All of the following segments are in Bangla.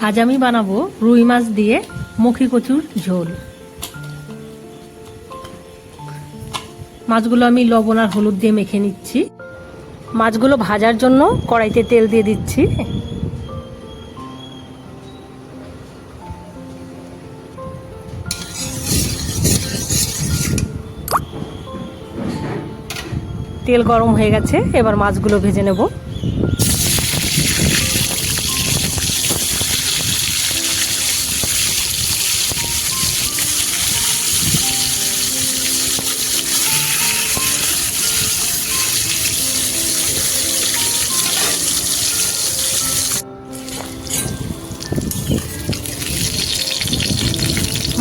আজ আমি বানাবো রুই মাছ দিয়ে মুখী কচুর ঝোল। মাছগুলো আমি লবণ আর হলুদ দিয়ে মেখে নিচ্ছি। মাছগুলো ভাজার জন্য কড়াইতে তেল দিয়ে দিচ্ছি। তেল গরম হয়ে গেছে, এবার মাছগুলো ভেজে নেব।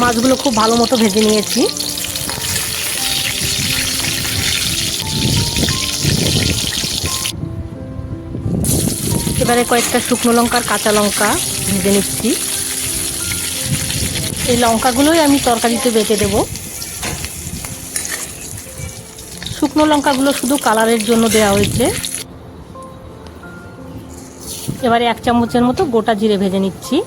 মাছগুলো খুব ভালো মতো ভেজে নিয়েছি। এবারে কয়েকটা শুকনো লঙ্কা আর কাঁচা লঙ্কা ভেজে নিচ্ছি। এই লঙ্কাগুলোই আমি তরকারিতে বেটে দেব। শুকনো লঙ্কাগুলো শুধু কালারের জন্য দেওয়া হয়েছে। এবারে 1 চামচের মতো গোটা জিরে ভেজে নিচ্ছি।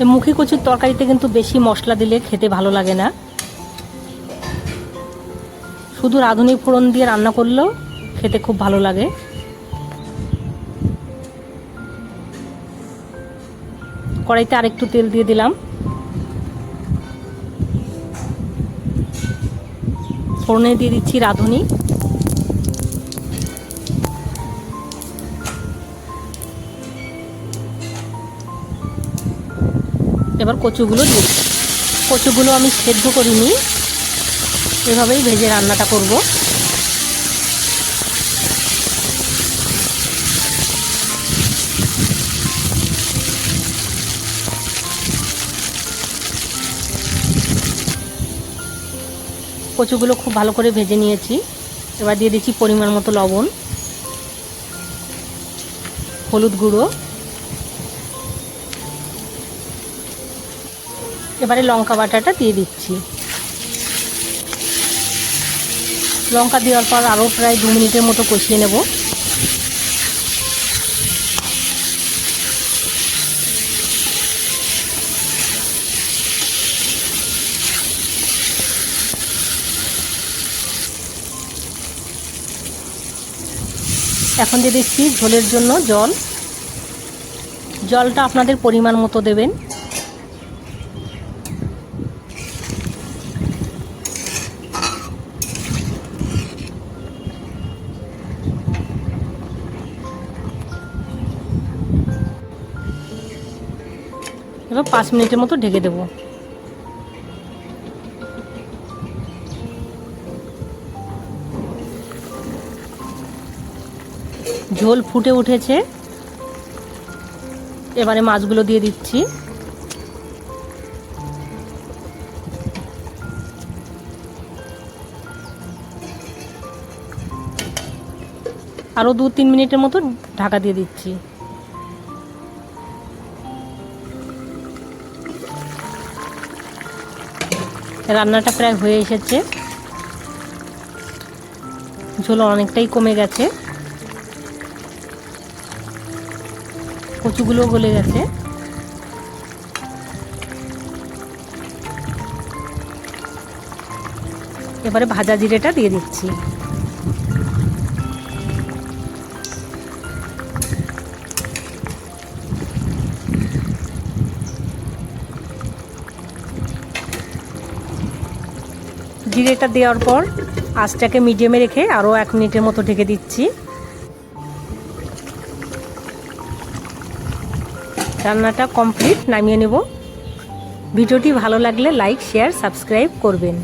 এই মুখী কচুর তরকারিতে কিন্তু বেশি মশলা দিলে খেতে ভালো লাগে না। শুধু রাঁধুনি ফোড়ন দিয়ে রান্না করলেও খেতে খুব ভালো লাগে। কড়াইতে আরেকটু তেল দিয়ে দিলাম। ফোড়নে দিয়ে দিচ্ছি রাঁধুনি। এবার কচুগুলো দিয়ে দিচ্ছি। কচুগুলো আমি সেদ্ধ করিনি, এভাবেই ভেজে রান্নাটা করব। কচুগুলো খুব ভালো করে ভেজে নিয়েছি। এবার দিয়ে দিচ্ছি পরিমাণ মতো লবণ, হলুদ গুঁড়ো। এবারে লঙ্কা বাটাটা দিয়ে দিচ্ছি। লঙ্কা দেওয়ার পর আরও প্রায় 2 মিনিটের মতো কষিয়ে নেব। এখন দিয়ে দিচ্ছি ঝোলের জন্য জল। জলটা আপনাদের পরিমাণ মতো দেবেন। এবার 5 মিনিটের মতো ঢেকে দেব। ঝোল ফুটে উঠেছে, এবারে মাছগুলো দিয়ে দিচ্ছি। আরও 2-3 মিনিটের মতো ঢাকা দিয়ে দিচ্ছি। রান্নাটা প্রায় হয়ে এসেছে। ঝোল অনেকটাই কমে গেছে, কচুগুলো গলে গেছে। এবারে ভাজা জিরেটা দিয়ে দিচ্ছি। জিরেটা দেওয়ার পর আঁচটাকে মিডিয়ামে রেখে আরও 1 মিনিটের মতো ঢেকে দিচ্ছি। রান্নাটা কমপ্লিট, নামিয়ে নেব। ভিডিওটি ভালো লাগলে লাইক, শেয়ার, সাবস্ক্রাইব করবেন।